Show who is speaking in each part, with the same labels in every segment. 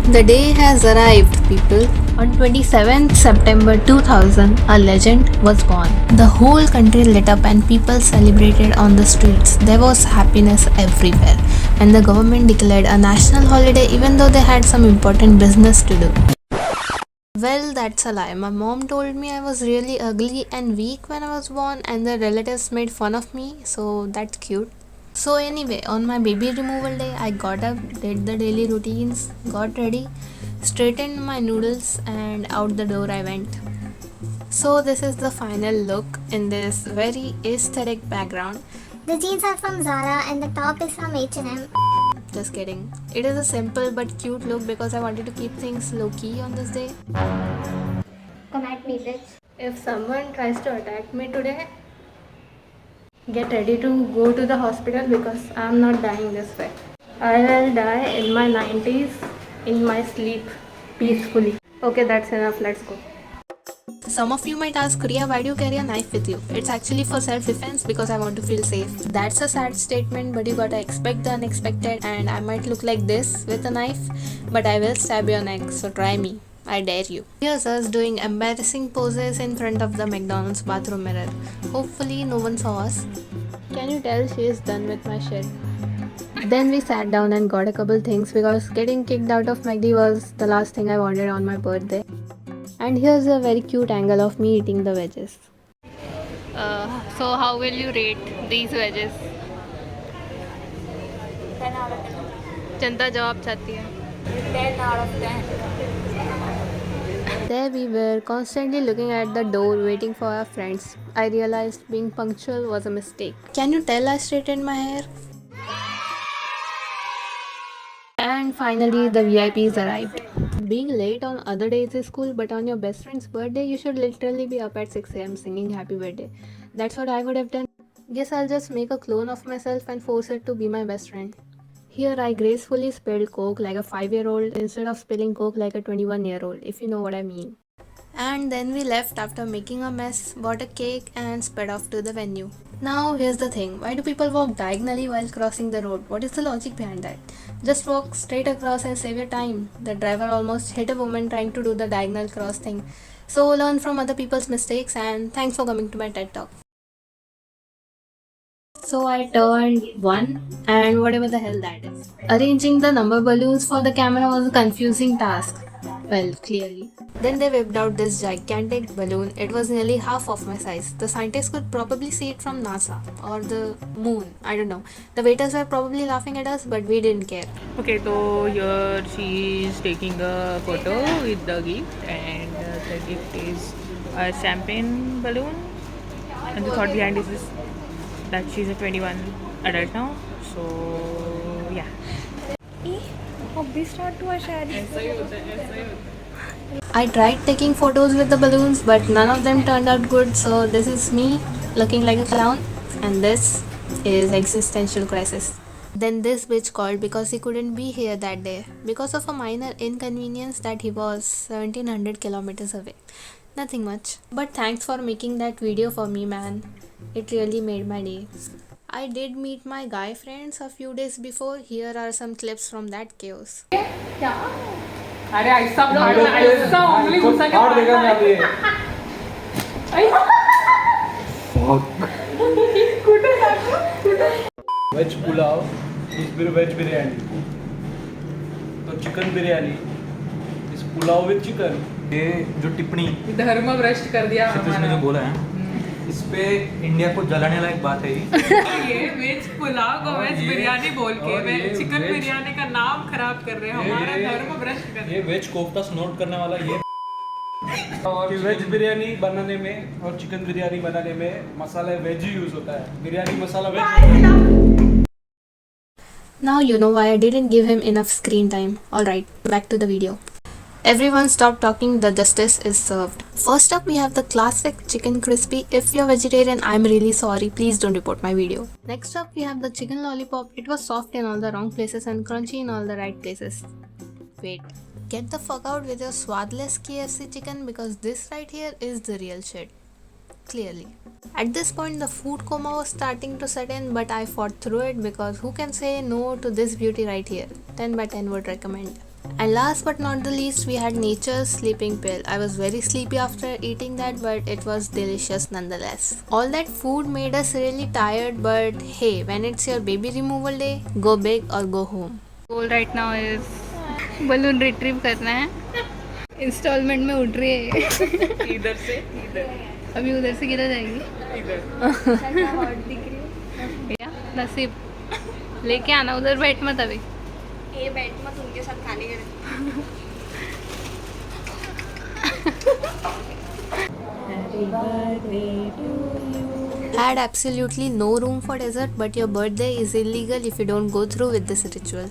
Speaker 1: The day has arrived, people. On 27th September 2000, a legend was born. The whole country lit up and people celebrated on the streets. There was happiness everywhere. And the government declared a national holiday even though they had some important business to do. Well, that's a lie. My mom told me I was really ugly and weak when I was born, and the relatives made fun of me, so that's cute. So, anyway, on my baby removal day, I got up, did the daily routines, got ready, straightened my noodles, and out the door I went. So, this is the final look in this very aesthetic background.
Speaker 2: The jeans are from Zara and the top is from H&M.
Speaker 1: Just kidding. It is a simple but cute look because I wanted to keep things low key on this day.
Speaker 2: Come at me, bitch.
Speaker 1: If someone tries to attack me today, get ready to go to the hospital because I am not dying this way. I will die in my 90s in my sleep peacefully. Okay, that's enough. Let's go. Some of you might ask, Riya, why do you carry a knife with you? It's actually for self-defense because I want to feel safe. That's a sad statement, but you gotta expect the unexpected, and I might look like this with a knife, but I will stab your neck, so try me. I dare you. Here's us doing embarrassing poses in front of the McDonald's bathroom mirror. Hopefully no one saw us. Can you tell she is done with my shit? Then we sat down and got a couple things because getting kicked out of McD was the last thing I wanted on my birthday. And here's a very cute angle of me eating the veggies. So how will you rate these veggies?
Speaker 2: 10 out of 10.
Speaker 1: जनता जवाब चाहती है.
Speaker 2: 10 out of 10.
Speaker 1: There we were, constantly looking at the door, waiting for our friends. I realized being punctual was a mistake. Can you tell I straightened my hair? And finally, the VIPs arrived. Being late on other days is cool, but on your best friend's birthday, you should literally be up at 6 am singing happy birthday. That's what I would have done. Guess I'll just make a clone of myself and force it to be my best friend. Here, I gracefully spilled Coke like a 5-year-old instead of spilling Coke like a 21-year-old, if you know what I mean. And then we left after making a mess, bought a cake, and sped off to the venue. Now, here's the thing. Why do people walk diagonally while crossing the road? What is the logic behind that? Just walk straight across and save your time. The driver almost hit a woman trying to do the diagonal cross thing. So, learn from other people's mistakes, and thanks for coming to my TED Talk. So I turned 1 and whatever the hell that is. Arranging the number balloons for the camera was a confusing task. Well, clearly. Then they whipped out this gigantic balloon. It was nearly half of my size. The scientists could probably see it from NASA or the moon. I don't know. The waiters were probably laughing at us, but we didn't care.
Speaker 3: Okay, so here she is taking a photo with the gift, and the gift is a champagne balloon. And the thought behind this is that she's a 21 adult now. So yeah.
Speaker 1: I tried taking photos with the balloons, but none of them turned out good. So this is me looking like a clown, and this is existential crisis. Then this bitch called because he couldn't be here that day because of a minor inconvenience that he was 1700 kilometers away. Nothing much. But thanks for making that video for me, man. It really made my day. I did meet my guy friends a few days before. Here are some clips from that chaos.
Speaker 3: अरे ऐसा ऐसा उंगली घुसा के
Speaker 4: फाड़ देगा मैं अभी वेज पुलाव इस वेज बिरयानी तो चिकन बिरयानी इस पुलाव विद चिकन ये जो टिप्पणी
Speaker 3: धर्म भ्रष्ट कर दिया
Speaker 4: क्षितिज ने जो बोला है इस पे इंडिया को जलाने लायक बात है
Speaker 3: ये वेज पुलाव को वेज बिरयानी बोल के चिकन बिरयानी का नाम खराब कर रहे हैं हमारा धर्म भ्रष्ट कर
Speaker 4: ये वेज कोफ्ता नोट करने वाला ये और वेज बिरयानी बनाने में और चिकन बिरयानी बनाने में मसाला वेज ही यूज होता है बिरयानी मसाला veg.
Speaker 1: Now you know why I didn't give him enough screen time. Alright, back to the video. Everyone stop talking, the justice is served. First up, we have the classic chicken crispy. If you're vegetarian, I'm really sorry. Please don't report my video. Next up, we have the chicken lollipop. It was soft in all the wrong places and crunchy in all the right places. Wait, get the fuck out with your swadless KFC chicken because this right here is the real shit. Clearly. At this point, the food coma was starting to set in, but I fought through it because who can say no to this beauty right here? 10 by 10 would recommend. And last but not the least, we had Nature's sleeping pill. I was very sleepy after eating that, but it was delicious nonetheless. All that food made us really tired, but hey, when it's your baby removal day, go big or go home. Goal right now is balloon retrieve करना है. Instalment में उठ रही है.
Speaker 3: इधर से इधर,
Speaker 1: अभी उधर से किधर जाएगी?
Speaker 3: इधर.
Speaker 1: या नसीब लेके आना, उधर बैठ मत अभी.
Speaker 2: ये बैठ मत उनके साथ खाने के
Speaker 1: Had absolutely no room for dessert, but your birthday is illegal if you don't go through with this ritual.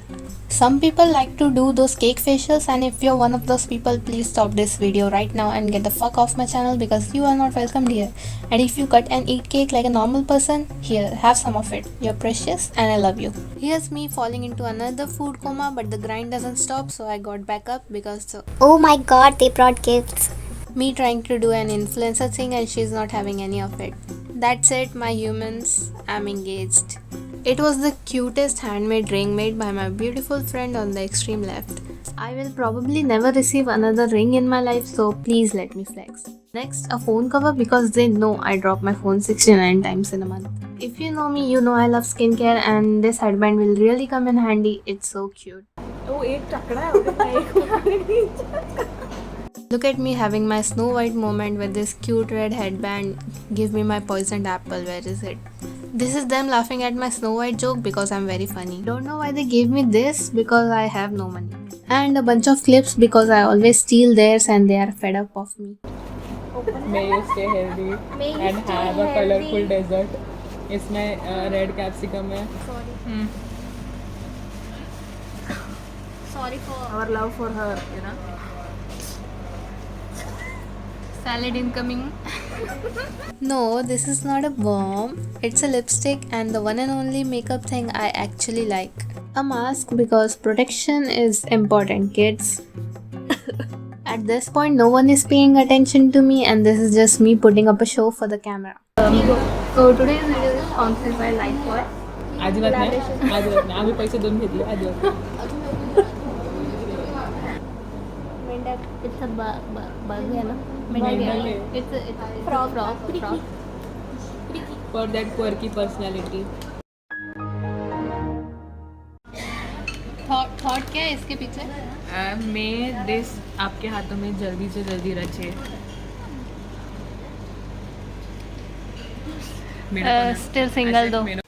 Speaker 1: Some people like to do those cake facials, and if you're one of those people, please stop this video right now and get the fuck off my channel because you are not welcomed here. And if you cut and eat cake like a normal person, here, have some of it. You're precious and I love you. Here's me falling into another food coma, but the grind doesn't stop, so I got back up because
Speaker 2: Oh my god, they brought gifts.
Speaker 1: me trying to do an influencer thing and she's not having any of it. That's it, my humans. I'm engaged. It was the cutest handmade ring made by my beautiful friend on the extreme left. I will probably never receive another ring in my life, so please let me flex. Next, a phone cover because they know I drop my phone 69 times in a month. If you know me, you know I love skincare and this headband will really come in handy. It's so cute.
Speaker 3: वो एक टकरा है उसका.
Speaker 1: Look at me having my Snow White moment with this cute red headband. Give me my poisoned apple, where is it? This is them laughing at my Snow White joke because I'm very funny. Don't know why they gave me this because I have no money. And a bunch of clips because I always steal theirs and they are fed up of me.
Speaker 3: May you stay healthy and have a colorful dessert. इसमें red capsicum है.
Speaker 2: Sorry for
Speaker 3: Our love for her, you know.
Speaker 1: Salad incoming. No, this is not a bomb. It's a lipstick and the one and only makeup thing I actually like. A mask because protection is important, kids. At this point, no one is paying attention to me and this is just me putting up a show for the camera. So today's video is sponsored by Lifebuoy.
Speaker 3: अजिबात नाही. आम्ही पैसे देऊन घेतले. अजिबात नाही.
Speaker 1: It's a bug है ना? It's a frog.
Speaker 3: For that quirky personality.
Speaker 1: Thought क्या है इसके पीछे?
Speaker 3: May this आपके हाथों में जल्दी से जल्दी रचे.
Speaker 1: Still single though.